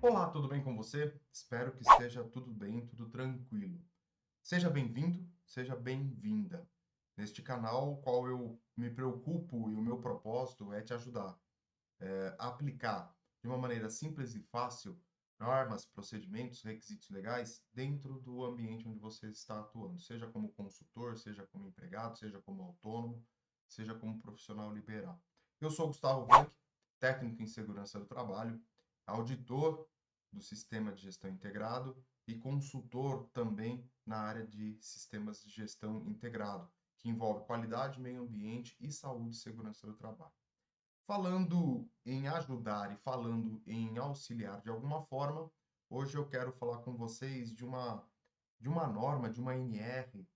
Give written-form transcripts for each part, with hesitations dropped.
Olá, tudo bem com você? Espero que esteja tudo bem, tudo tranquilo. Seja bem-vindo, seja bem-vinda. Neste canal, o qual eu me preocupo e o meu propósito é te ajudar a aplicar de uma maneira simples e fácil normas, procedimentos, requisitos legais dentro do ambiente onde você está atuando, seja como consultor, seja como empregado, seja como autônomo, seja como profissional liberal. Eu sou Gustavo Blanc, técnico em segurança do trabalho, auditor do sistema de gestão integrado e consultor também na área de sistemas de gestão integrado, que envolve qualidade, meio ambiente e saúde e segurança do trabalho. Falando em ajudar e falando em auxiliar de alguma forma, hoje eu quero falar com vocês de uma norma, de uma NR,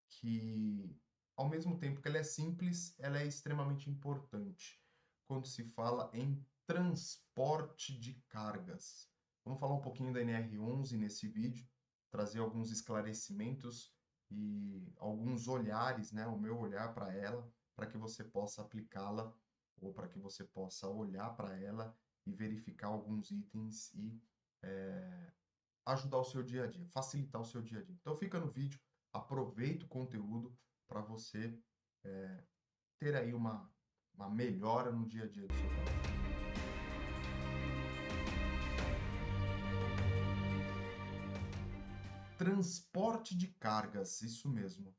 que, ao mesmo tempo que ela é simples, ela é extremamente importante quando se fala em transporte de cargas. Vamos falar um pouquinho da NR11 nesse vídeo, trazer alguns esclarecimentos e alguns olhares, né, o meu olhar para ela, para que você possa aplicá-la ou para que você possa olhar para ela e verificar alguns itens e ajudar o seu dia a dia, facilitar o seu dia a dia. Então fica no vídeo, aproveita o conteúdo para você ter aí uma melhora no dia a dia do seu trabalho. Transporte de cargas, isso mesmo.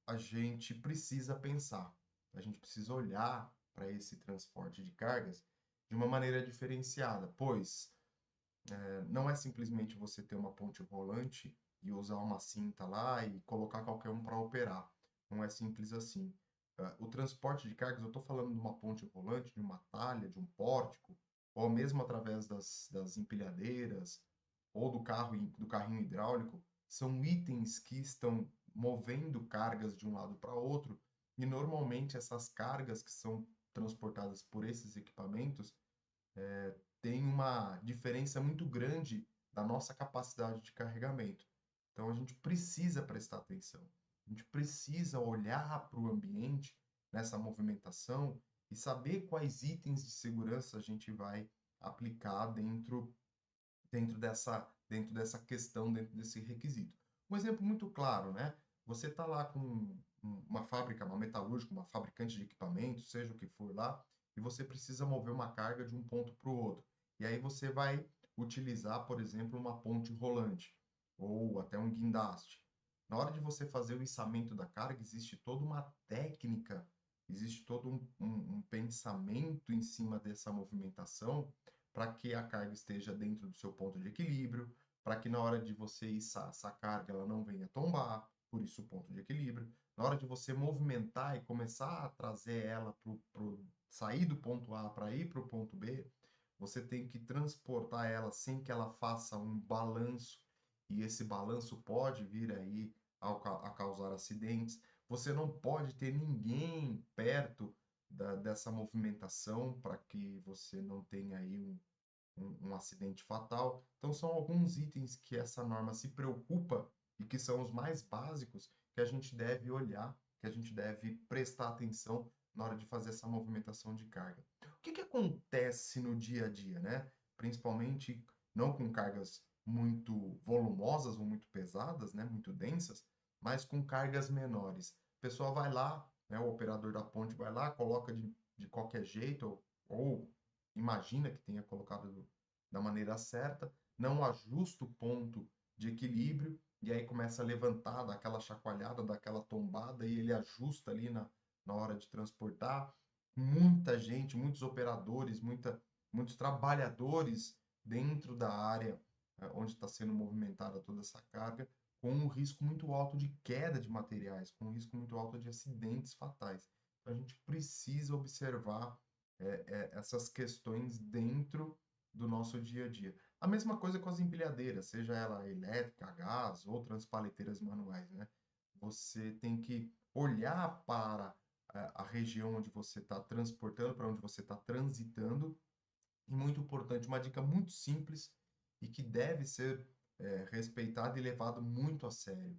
A gente precisa pensar, a gente precisa olhar para esse transporte de cargas de uma maneira diferenciada, pois não é simplesmente você ter uma ponte rolante e usar uma cinta lá e colocar qualquer um para operar. Não é simples assim. O transporte de cargas, eu estou falando de uma ponte rolante, de uma talha, de um pórtico, ou mesmo através das empilhadeiras, ou do carrinho hidráulico, são itens que estão movendo cargas de um lado para outro, e normalmente essas cargas que são transportadas por esses equipamentos tem uma diferença muito grande da nossa capacidade de carregamento. Então a gente precisa prestar atenção, a gente precisa olhar para o ambiente nessa movimentação e saber quais itens de segurança a gente vai aplicar dentro dessa questão, dentro desse requisito. Um exemplo muito claro, né? Você está lá com uma fábrica, uma metalúrgica, uma fabricante de equipamentos, seja o que for lá, e você precisa mover uma carga de um ponto para o outro. E aí você vai utilizar, por exemplo, uma ponte rolante ou até um guindaste. Na hora de você fazer o içamento da carga, existe toda uma técnica, existe todo um pensamento em cima dessa movimentação para que a carga esteja dentro do seu ponto de equilíbrio, para que na hora de você içar essa carga ela não venha tombar, por isso o ponto de equilíbrio. Na hora de você movimentar e começar a trazer ela sair do ponto A para ir para o ponto B, você tem que transportar ela sem que ela faça um balanço, e esse balanço pode vir aí a causar acidentes. Você não pode ter ninguém perto dessa movimentação para que você não tenha aí um acidente fatal. Então, são alguns itens que essa norma se preocupa e que são os mais básicos que a gente deve olhar, que a gente deve prestar atenção na hora de fazer essa movimentação de carga. O que acontece no dia a dia, né? Principalmente não com cargas muito volumosas ou muito pesadas, né? Muito densas, mas com cargas menores. A pessoa vai lá, né? O operador da ponte vai lá, coloca de qualquer jeito, ou imagina que tenha colocado da maneira certa, não ajusta o ponto de equilíbrio, e aí começa a levantar, dá aquela chacoalhada, dá aquela tombada, e ele ajusta ali na hora de transportar. Muita gente, muitos operadores, muitos trabalhadores dentro da área onde está sendo movimentada toda essa carga, com um risco muito alto de queda de materiais, com um risco muito alto de acidentes fatais. Então, a gente precisa observar essas questões dentro do nosso dia a dia. A mesma coisa com as empilhadeiras, seja ela elétrica, a gás ou transpaleteiras manuais, né? Você tem que olhar para a região onde você está transportando, para onde você está transitando. E muito importante, uma dica muito simples e que deve ser respeitada e levado muito a sério.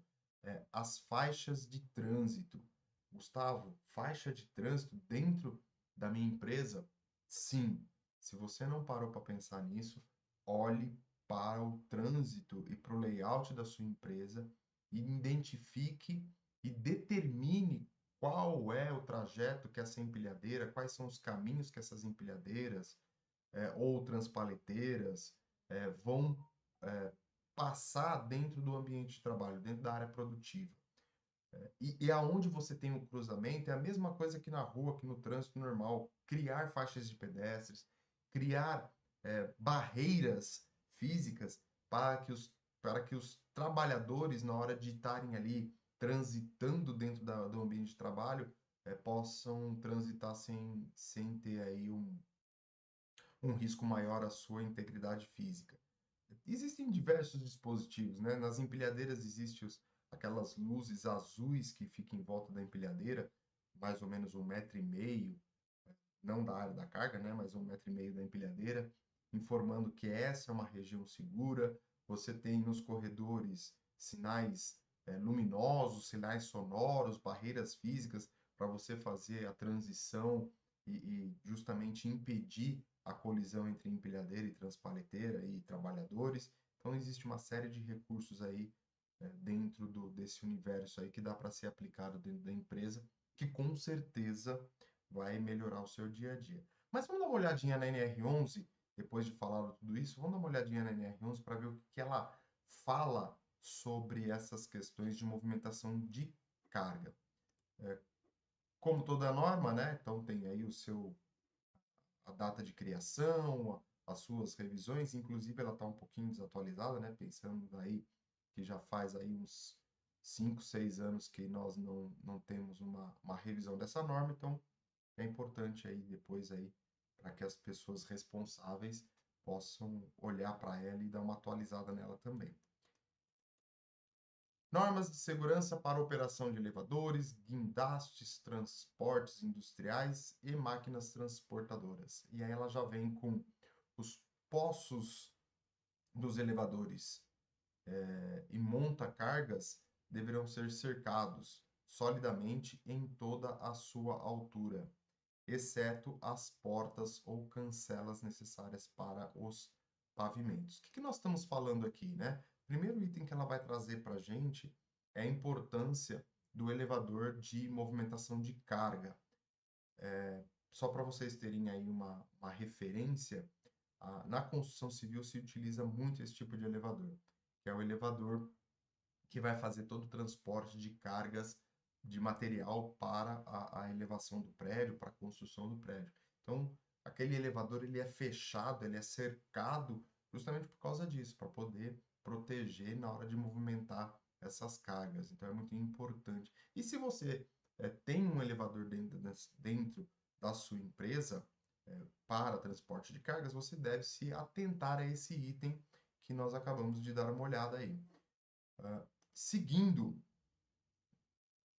As faixas de trânsito. Gustavo, faixa de trânsito dentro da minha empresa? Sim. Se você não parou para pensar nisso, olhe para o trânsito e para o layout da sua empresa e identifique e determine qual é o trajeto que essa empilhadeira, quais são os caminhos que essas empilhadeiras ou transpaleteiras vão passar dentro do ambiente de trabalho, dentro da área produtiva. E aonde você tem o cruzamento é a mesma coisa que na rua, que no trânsito normal, criar faixas de pedestres, criar barreiras físicas para que os trabalhadores, na hora de estarem ali transitando dentro do ambiente de trabalho, possam transitar sem ter aí um risco maior à sua integridade física. Existem diversos dispositivos, né? Nas empilhadeiras existem aquelas luzes azuis que ficam em volta da empilhadeira, mais ou menos 1,5 m, não da área da carga, né? Mas 1,5 m da empilhadeira, informando que essa é uma região segura. Você tem nos corredores sinais luminosos, sinais sonoros, barreiras físicas para você fazer a transição e justamente impedir a colisão entre empilhadeira e transpaleteira e trabalhadores. Então existe uma série de recursos aí dentro desse universo aí que dá para ser aplicado dentro da empresa, que com certeza vai melhorar o seu dia a dia. Mas vamos dar uma olhadinha na NR11, depois de falar tudo isso, vamos dar uma olhadinha na NR11 para ver o que ela fala sobre essas questões de movimentação de carga. Como toda norma, né? Então tem aí a data de criação, as suas revisões, inclusive ela está um pouquinho desatualizada, né? Pensando aí que já faz aí uns 5, 6 anos que nós não temos uma revisão dessa norma, então é importante aí depois aí para que as pessoas responsáveis possam olhar para ela e dar uma atualizada nela também. Normas de segurança para operação de elevadores, guindastes, transportes industriais e máquinas transportadoras. E aí ela já vem com os poços dos elevadores e monta-cargas deverão ser cercados solidamente em toda a sua altura, exceto as portas ou cancelas necessárias para os pavimentos. O que nós estamos falando aqui, né? O primeiro item que ela vai trazer para a gente é a importância do elevador de movimentação de carga. Só para vocês terem aí uma referência, na construção civil se utiliza muito esse tipo de elevador, que é o elevador que vai fazer todo o transporte de cargas de material para a elevação do prédio, para a construção do prédio. Então, aquele elevador ele é fechado, ele é cercado justamente por causa disso, para poder proteger na hora de movimentar essas cargas. Então, é muito importante. E se você tem um elevador dentro da sua empresa para transporte de cargas, você deve se atentar a esse item que nós acabamos de dar uma olhada aí. Seguindo,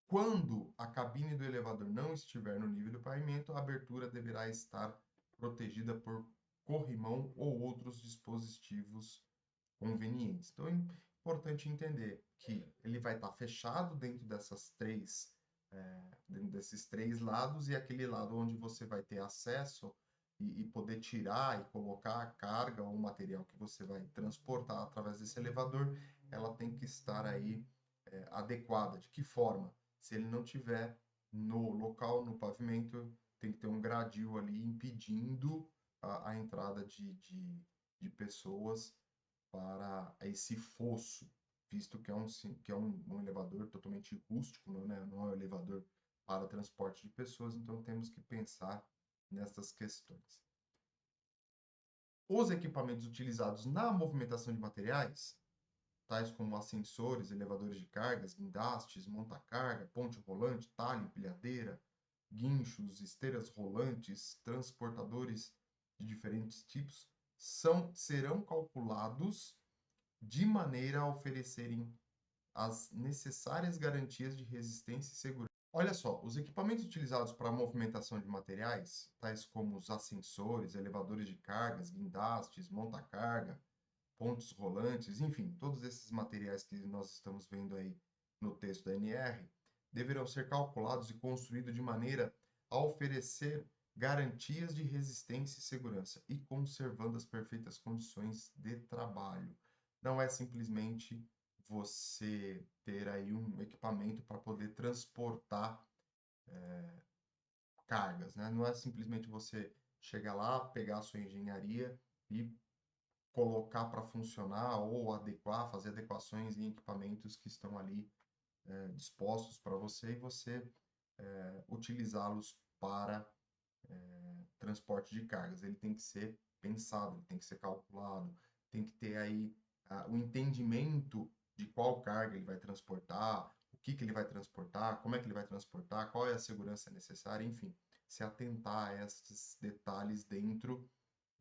quando a cabine do elevador não estiver no nível do pavimento, a abertura deverá estar protegida por corrimão ou outros dispositivos convenientes. Então, é importante entender que ele vai estar fechado dentro desses três lados, e aquele lado onde você vai ter acesso e poder tirar e colocar a carga ou o material que você vai transportar através desse elevador, ela tem que estar aí adequada. De que forma? Se ele não tiver no local, no pavimento, tem que ter um gradil ali impedindo a entrada de pessoas para esse fosso, visto que é um elevador totalmente rústico, não é um elevador para transporte de pessoas, então temos que pensar nessas questões. Os equipamentos utilizados na movimentação de materiais, tais como ascensores, elevadores de cargas, guindastes, monta-carga, ponte rolante, talha, empilhadeira, guinchos, esteiras rolantes, transportadores de diferentes tipos, serão calculados de maneira a oferecerem as necessárias garantias de resistência e segurança. Olha só, os equipamentos utilizados para a movimentação de materiais, tais como os ascensores, elevadores de cargas, guindastes, monta-carga, pontes rolantes, enfim, todos esses materiais que nós estamos vendo aí no texto da NR, deverão ser calculados e construídos de maneira a oferecer garantias de resistência e segurança e conservando as perfeitas condições de trabalho. Não é simplesmente você ter aí um equipamento para poder transportar cargas, né? Não é simplesmente você chegar lá, pegar a sua engenharia e colocar para funcionar ou adequar, fazer adequações em equipamentos que estão ali dispostos para você e você utilizá-los para transporte de cargas. Ele tem que ser pensado, ele tem que ser calculado, tem que ter aí o entendimento de qual carga ele vai transportar, o que que ele vai transportar, como é que ele vai transportar, qual é a segurança necessária, enfim, se atentar a esses detalhes dentro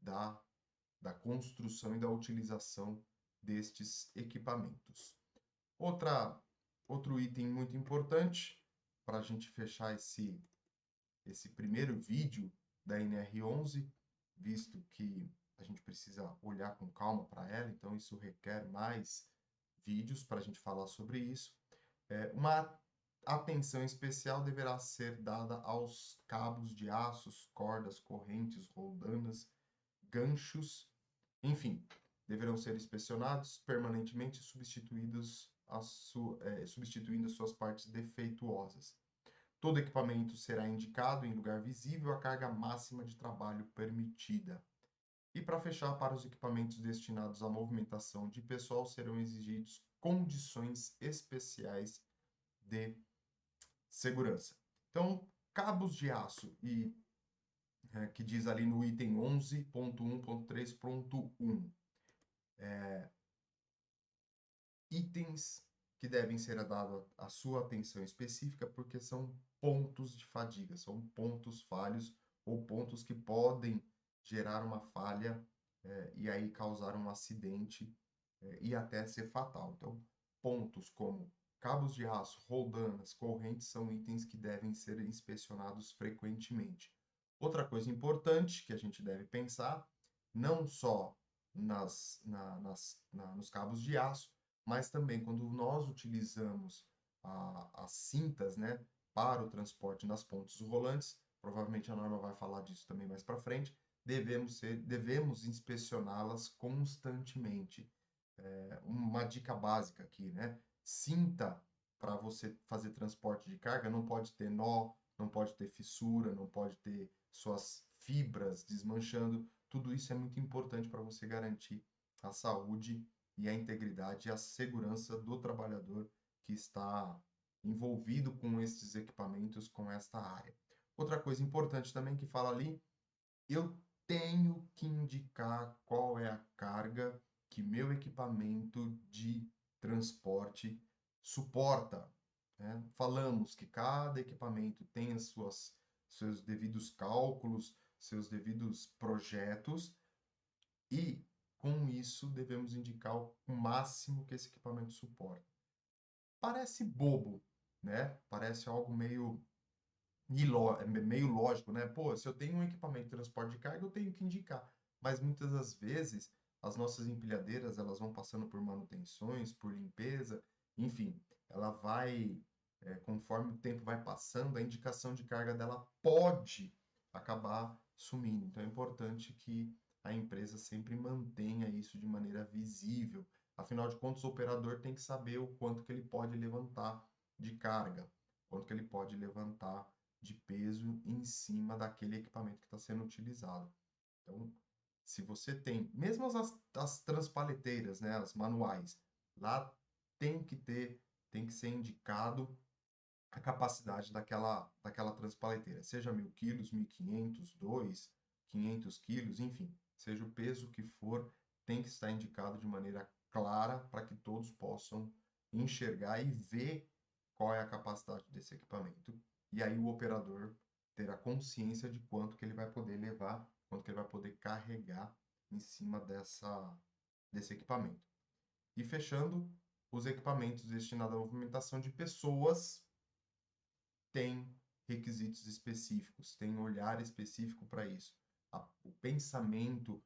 da, da construção e da utilização destes equipamentos. Outro item muito importante para a gente fechar esse primeiro vídeo da NR11, visto que a gente precisa olhar com calma para ela, então isso requer mais vídeos para a gente falar sobre isso. Uma atenção especial deverá ser dada aos cabos de aços, cordas, correntes, roldanas, ganchos, enfim, deverão ser inspecionados permanentemente e substituindo suas partes defeituosas. Todo equipamento será indicado em lugar visível a carga máxima de trabalho permitida. E para fechar, para os equipamentos destinados à movimentação de pessoal, serão exigidos condições especiais de segurança. Então, cabos de aço que diz ali no item 11.1.3.1, itens que devem ser dados a sua atenção específica, porque são pontos de fadiga, são pontos falhos ou pontos que podem gerar uma falha e aí causar um acidente e até ser fatal. Então, pontos como cabos de aço, roldanas, correntes são itens que devem ser inspecionados frequentemente. Outra coisa importante que a gente deve pensar, não só nos cabos de aço, mas também quando nós utilizamos as cintas, né, para o transporte nas pontes rolantes, provavelmente a norma vai falar disso também mais para frente, devemos inspecioná-las constantemente. Uma dica básica aqui, né? Cinta para você fazer transporte de carga não pode ter nó, não pode ter fissura, não pode ter suas fibras desmanchando. Tudo isso é muito importante para você garantir a saúde e a integridade e a segurança do trabalhador que está envolvido com esses equipamentos, com esta área. Outra coisa importante também que fala ali, eu tenho que indicar qual é a carga que meu equipamento de transporte suporta, né? Falamos que cada equipamento tem seus devidos cálculos, seus devidos projetos, e com isso devemos indicar o máximo que esse equipamento suporta. Parece bobo, né? Parece algo meio lógico, né? Pô, se eu tenho um equipamento de transporte de carga, eu tenho que indicar. Mas muitas das vezes, as nossas empilhadeiras, elas vão passando por manutenções, por limpeza, enfim, ela vai, conforme o tempo vai passando, a indicação de carga dela pode acabar sumindo. Então é importante que a empresa sempre mantenha isso de maneira visível. Afinal de contas, o operador tem que saber o quanto que ele pode levantar de carga, quanto que ele pode levantar de peso em cima daquele equipamento que está sendo utilizado. Então, se você tem, mesmo as transpaleteiras, né, as manuais, lá tem que ser indicado a capacidade daquela transpaleteira, seja 1.000 quilos, 1.500, 2, 500 quilos, enfim, seja o peso que for, tem que estar indicado de maneira clara para que todos possam enxergar e ver qual é a capacidade desse equipamento. E aí o operador terá consciência de quanto que ele vai poder levar, quanto que ele vai poder carregar em cima desse equipamento. E fechando, os equipamentos destinados à movimentação de pessoas tem requisitos específicos, tem olhar específico para isso. O pensamento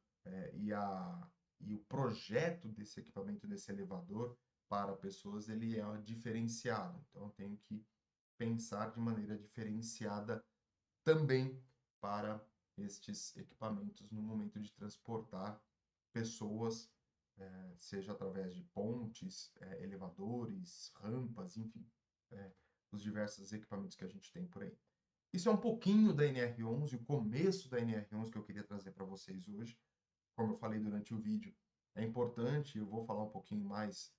e o projeto desse equipamento, desse elevador para pessoas, ele é diferenciado. Então, eu tenho que pensar de maneira diferenciada também para estes equipamentos no momento de transportar pessoas, seja através de pontes, elevadores, rampas, enfim, os diversos equipamentos que a gente tem por aí. Isso é um pouquinho da NR11, o começo da NR11 que eu queria trazer para vocês hoje. Como eu falei durante o vídeo, é importante, eu vou falar um pouquinho mais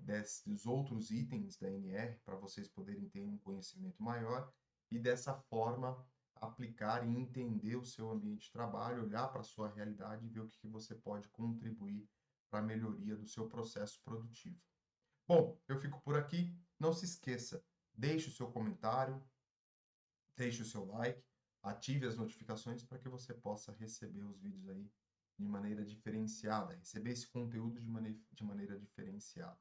desses outros itens da NR para vocês poderem ter um conhecimento maior e dessa forma aplicar e entender o seu ambiente de trabalho, olhar para a sua realidade e ver o que você pode contribuir para a melhoria do seu processo produtivo. Bom, eu fico por aqui. Não se esqueça, deixe o seu comentário, deixe o seu like, ative as notificações para que você possa receber os vídeos aí de maneira diferenciada, receber esse conteúdo de maneira diferenciada.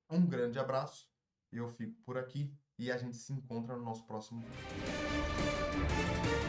Um grande abraço, eu fico por aqui e a gente se encontra no nosso próximo vídeo.